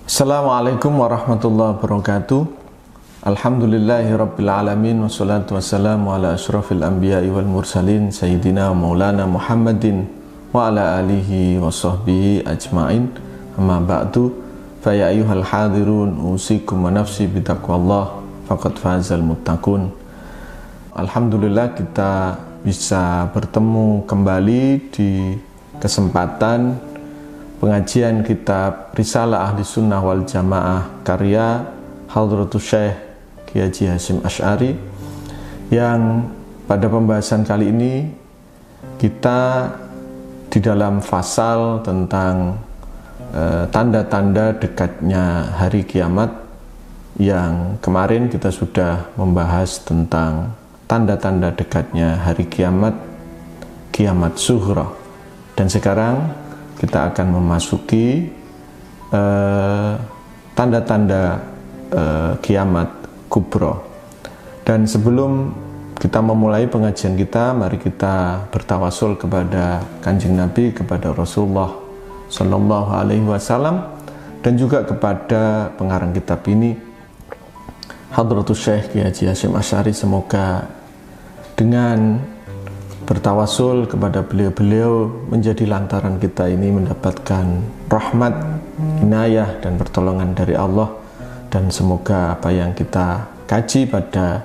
Assalamualaikum warahmatullahi wabarakatuh. Alhamdulillahirabbil alamin wassalatu wassalamu ala asyrafil anbiya'i wal mursalin sayyidina maulana Muhammadin wa ala alihi wa sahbihi ajmain. Amma ba'du, fa ya ayyuhal hadirun usikum wa nafsi bitaqwallah faqad fazal muttaqun. Alhamdulillah kita bisa bertemu kembali di kesempatan pengajian kitab Risalah Ahli Sunnah wal Jamaah karya Hadratus Syekh Kiai Haji Hasyim Asy'ari, yang pada pembahasan kali ini kita di dalam fasal tentang tanda-tanda dekatnya hari kiamat, yang kemarin kita sudah membahas tentang tanda-tanda dekatnya hari kiamat, kiamat sughra, dan sekarang kita akan memasuki tanda-tanda kiamat kubra. Dan sebelum kita memulai pengajian kita, mari kita bertawasul kepada Kanjeng Nabi, kepada Rasulullah Sallallahu Alaihi Wasallam, dan juga kepada pengarang kitab ini, Hadratus Syekh Kiai Haji Hasyim Asy'ari. Semoga dengan bertawasul kepada beliau-beliau menjadi lantaran kita ini mendapatkan rahmat, inayah dan pertolongan dari Allah, dan semoga apa yang kita kaji pada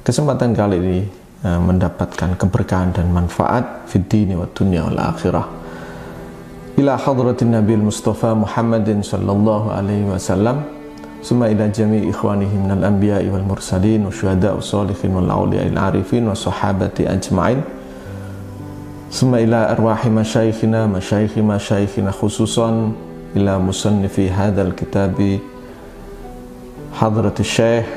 kesempatan kali ini mendapatkan keberkahan dan manfaat fid dini wa dunya wal akhirah. Ila hadratin Nabil Mustafa Muhammadin sallallahu alaihi wasallam, summa ila jami' ikhwanihi minal anbiya'i wal mursalin wa syuhada'i shalihin wal awliya'il arifin wa sahabati ajma'in, summa ila arwahi masyayikhina khususan ila musannifi hadzal kitabi Hadratus Syekh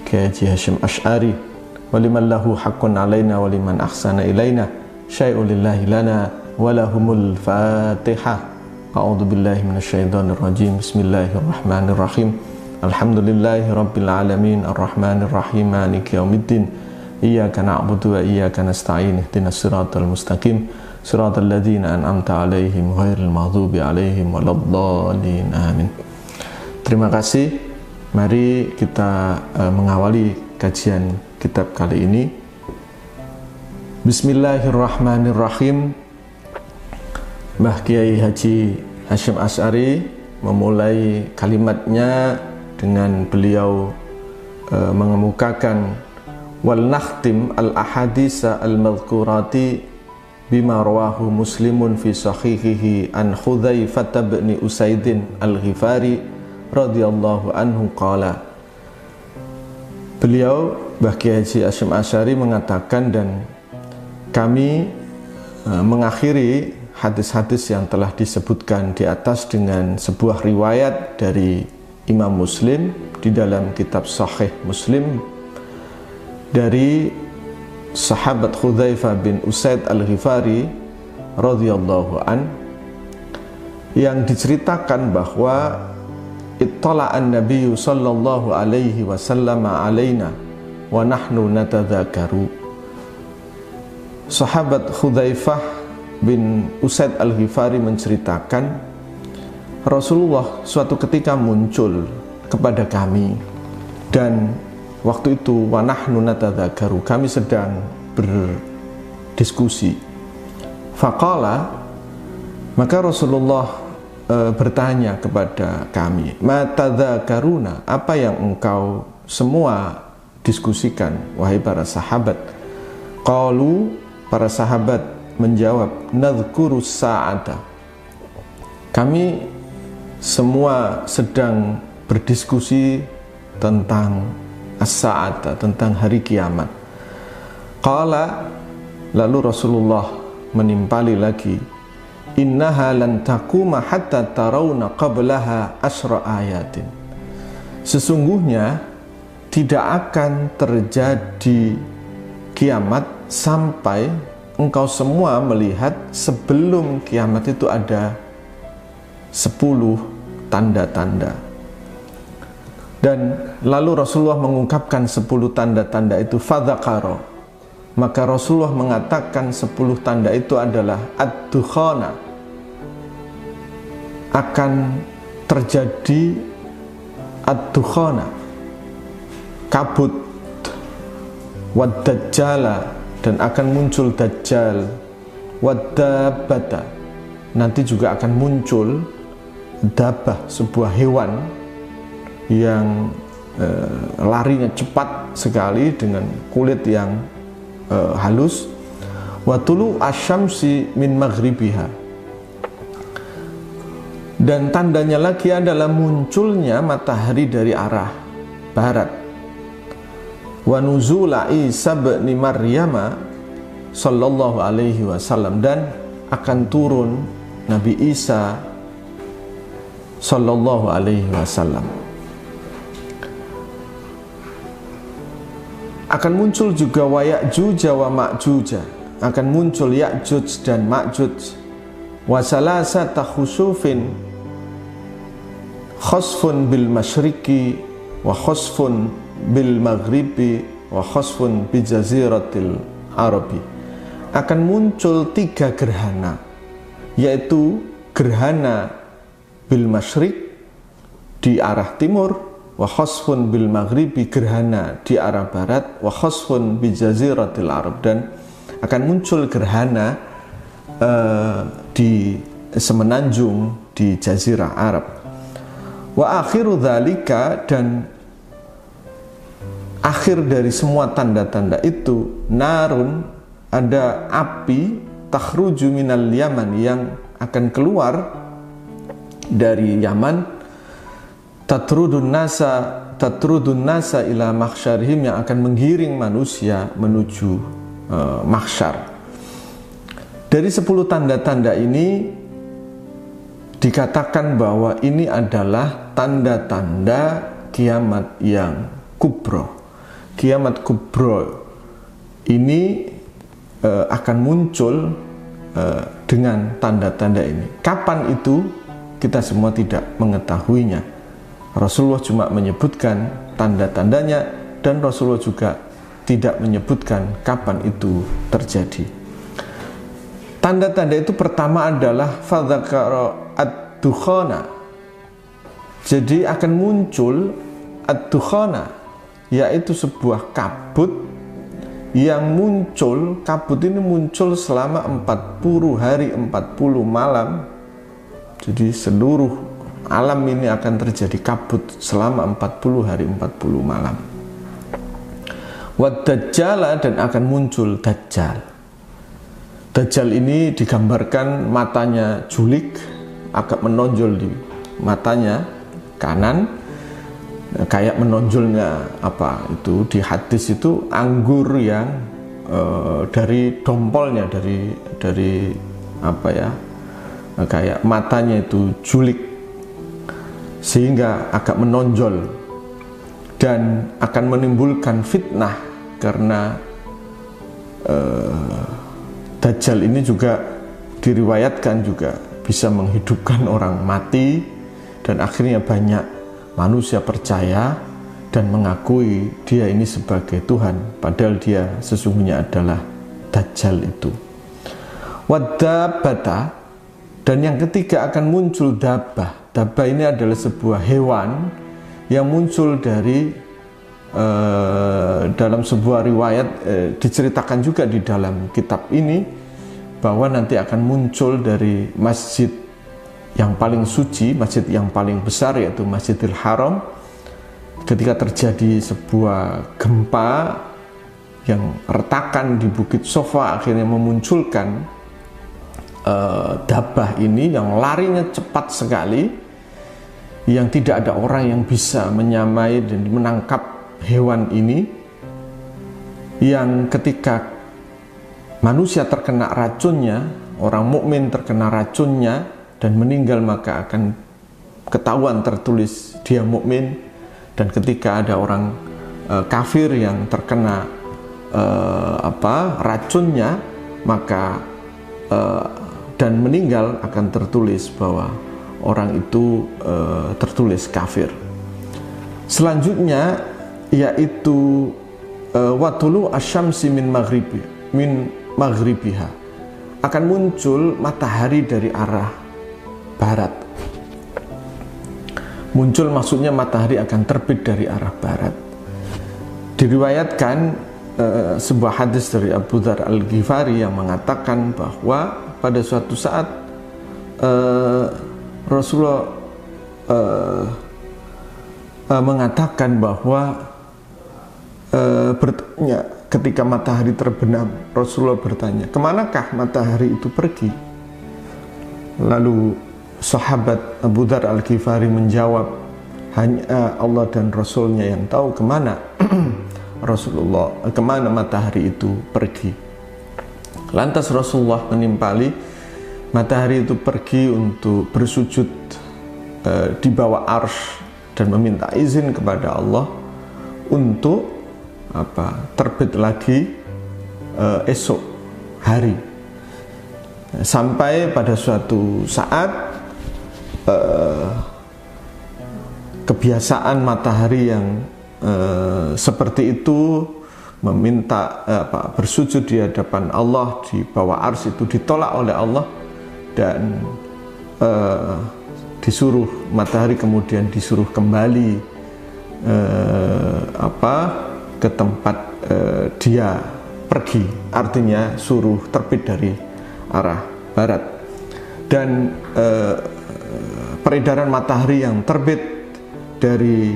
Kiai Haji Hasyim Asy'ari, wa liman lahu haqqun alaina wa liman ahsana ilaina syai'un lillahi lana wa lahumul Fatihah. A'udzu billahi minasyaitonir rajim. Bismillahirrahmanirrahim. Alhamdulillahi rabbil alamin arrahmanir rahim maliki yaumiddin. Iyyaka na'budu wa iyyaka nasta'in. Ihdinas siratal mustaqim. Siratal ladzina an'amta 'alaihim ghairil maghdubi 'alaihim waladdallin. Amin. Terima kasih. Mari kita mengawali kajian kitab kali ini. Bismillahirrahmanirrahim. Mbah Kiai Haji Hasyim Asy'ari memulai kalimatnya dengan beliau mengemukakan wal nakhtim al ahaditsa al madhkurati bima rawahu Muslimun fi sahihihi an Hudzaifah bin Usaidin al-Ghifari radhiyallahu anhu qala. Beliau Mbah Kiai Haji Hasyim Asy'ari mengatakan, dan kami mengakhiri hadis-hadis yang telah disebutkan di atas dengan sebuah riwayat dari Imam Muslim di dalam kitab Sahih Muslim dari sahabat Hudzaifah bin Usaid al-Ghifari radhiyallahu an, yang diceritakan bahwa ittala'an nabiyyu sallallahu alaihi wasallam alaina wa nahnu natadzakaru. Sahabat Hudzaifah bin Usaid al-Ghifari menceritakan, Rasulullah suatu ketika muncul kepada kami, dan waktu itu wa nahnu natadzakaru, kami sedang berdiskusi. Faqala, maka Rasulullah bertanya kepada kami, ma tadzakaruna, apa yang engkau semua diskusikan wahai para sahabat? Qalu, para sahabat menjawab, nadhkurus sa'ata, kami semua sedang berdiskusi tentang as-sa'ata, tentang hari kiamat. Qala, lalu Rasulullah menimpali lagi, innaha lan taquma hatta tarawna qablaha asra ayatin, sesungguhnya tidak akan terjadi kiamat sampai engkau semua melihat sebelum kiamat itu ada 10 tanda-tanda. Dan lalu Rasulullah mengungkapkan 10 tanda-tanda itu, fadzakara, maka Rasulullah mengatakan 10 tanda itu adalah ad-dukhana, akan terjadi ad-dukhana, kabut, wad-dajjala, dan akan muncul dajjal, wad-dabbata, nanti juga akan muncul dabah, sebuah hewan yang larinya cepat sekali dengan kulit yang halus, wa tulu asyamsi min maghribiha, dan tandanya lagi adalah munculnya matahari dari arah barat, wa nuzula Isa bin Maryam sallallahu alaihi wasallam, dan akan turun Nabi Isa sallallahu alaihi wasallam. Akan muncul juga wa Ya'juj wa Ma'juj, akan muncul Ya'juj dan Ma'juj, wa salasata khusufin, khasfun bil masyriqi wa khasfun bil maghribi wa khasfun bi jaziratil arabi. Akan muncul 3 gerhana, yaitu gerhana bil masyriq di arah timur, wa khasfun bil maghribi gerhana di arah barat, wa khasfun bi jaziratil arab, dan akan muncul gerhana di semenanjung di jazirah Arab. Wa akhiru dzalika, dan akhir dari semua tanda-tanda itu, narun, ada api, takhruju minal Yaman, yang akan keluar dari Yaman, tatrudun nasa ila mahsyarihim, yang akan menggiring manusia menuju mahsyar. Dari 10 tanda-tanda ini dikatakan bahwa ini adalah tanda-tanda kiamat yang kubro. Kiamat kubro ini akan muncul dengan tanda-tanda ini. Kapan itu kita semua tidak mengetahuinya. Rasulullah cuma menyebutkan tanda-tandanya, dan Rasulullah juga tidak menyebutkan kapan itu terjadi. Tanda-tanda itu pertama adalah fadzakara ad-dukhana. Jadi akan muncul ad-dukhana, yaitu sebuah kabut yang muncul. Kabut ini muncul selama 40 hari 40 malam. Jadi seluruh alam ini akan terjadi kabut selama 40 hari 40 malam. Wad-dajjala, dan akan muncul dajjal. Dajjal ini digambarkan matanya julik, agak menonjol di matanya kanan, kayak menonjolnya apa itu di hadis itu anggur yang dari dompolnya, dari apa ya, kayak matanya itu julik sehingga agak menonjol, dan akan menimbulkan fitnah karena Dajjal ini juga diriwayatkan juga bisa menghidupkan orang mati, dan akhirnya banyak manusia percaya dan mengakui dia ini sebagai Tuhan, padahal dia sesungguhnya adalah Dajjal itu. Wad-dabbata, dan yang ketiga akan muncul dabah. Dabah ini adalah sebuah hewan yang muncul dari dalam sebuah riwayat, diceritakan juga di dalam kitab ini, bahwa nanti akan muncul dari masjid yang paling suci, masjid yang paling besar, yaitu Masjidil Haram. Ketika terjadi sebuah gempa yang retakan di Bukit Sofa, akhirnya memunculkan dabah ini yang larinya cepat sekali, yang tidak ada orang yang bisa menyamai dan menangkap hewan ini, yang ketika manusia terkena racunnya, orang mukmin terkena racunnya dan meninggal, maka akan ketahuan tertulis dia mukmin. Dan ketika ada orang kafir yang terkena racunnya, maka dan meninggal, akan tertulis bahwa orang itu tertulis kafir. Selanjutnya yaitu watulu asyamsi min maghribi, min maghribiha, akan muncul matahari dari arah barat. Muncul maksudnya matahari akan terbit dari arah barat. Diriwayatkan sebuah hadis dari Abu Dzar Al-Ghifari yang mengatakan bahwa pada suatu saat Rasulullah mengatakan bahwa bertanya ketika matahari terbenam, Rasulullah bertanya, kemanakah matahari itu pergi? Lalu sahabat Abu Dzar Al-Ghifari menjawab, hanya Allah dan Rasulnya yang tahu kemana kemana matahari itu pergi. Lantas Rasulullah menimpali, matahari itu pergi untuk bersujud di bawah arsy dan meminta izin kepada Allah untuk terbit lagi esok hari. Sampai pada suatu saat kebiasaan matahari yang seperti itu meminta bersujud di hadapan Allah di bawah arsy itu ditolak oleh Allah, dan disuruh matahari kemudian disuruh kembali ke tempat dia pergi, artinya suruh terbit dari arah barat. Dan peredaran matahari yang terbit dari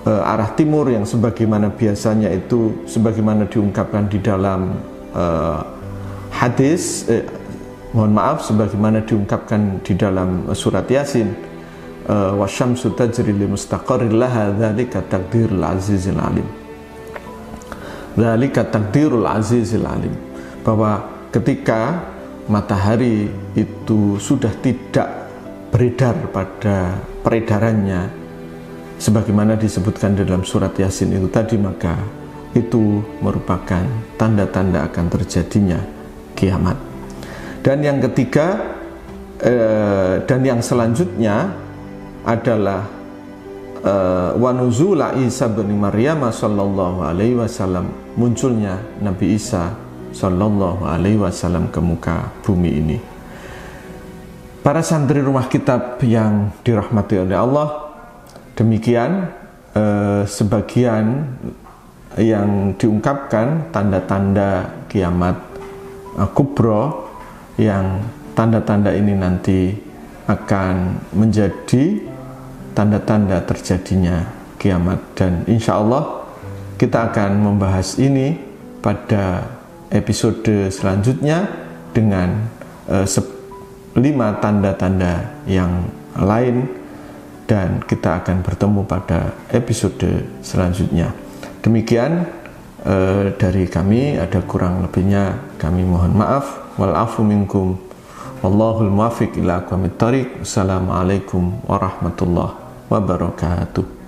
arah timur yang sebagaimana biasanya itu, sebagaimana diungkapkan di dalam hadis, sebagaimana diungkapkan di dalam surat Yasin, wasyamsu tajri li mustaqarrin laha dzalika taqdirul azizil alim. Dzalika taqdirul azizil alim, bahwa ketika matahari itu sudah tidak beredar pada peredarannya sebagaimana disebutkan dalam surat Yasin itu tadi, maka itu merupakan tanda-tanda akan terjadinya kiamat. Dan yang ketiga dan yang selanjutnya adalah wa nuzula Isa bin Maryam sallallahu alaihi wasallam, munculnya Nabi Isa sallallahu alaihi wasallam ke muka bumi ini. Para santri Rumah Kitab yang dirahmati oleh Allah, demikian sebagian yang diungkapkan tanda-tanda kiamat kubro, yang tanda-tanda ini nanti akan menjadi tanda-tanda terjadinya kiamat. Dan insya Allah kita akan membahas ini pada episode selanjutnya dengan 5 tanda-tanda yang lain, dan kita akan bertemu pada episode selanjutnya. Demikian dari kami, ada kurang lebihnya kami mohon maaf. Wal afu minkum, wallahul muwaffiq ila aqwamit thoriq. Assalamualaikum warahmatullahi wabarakatuh.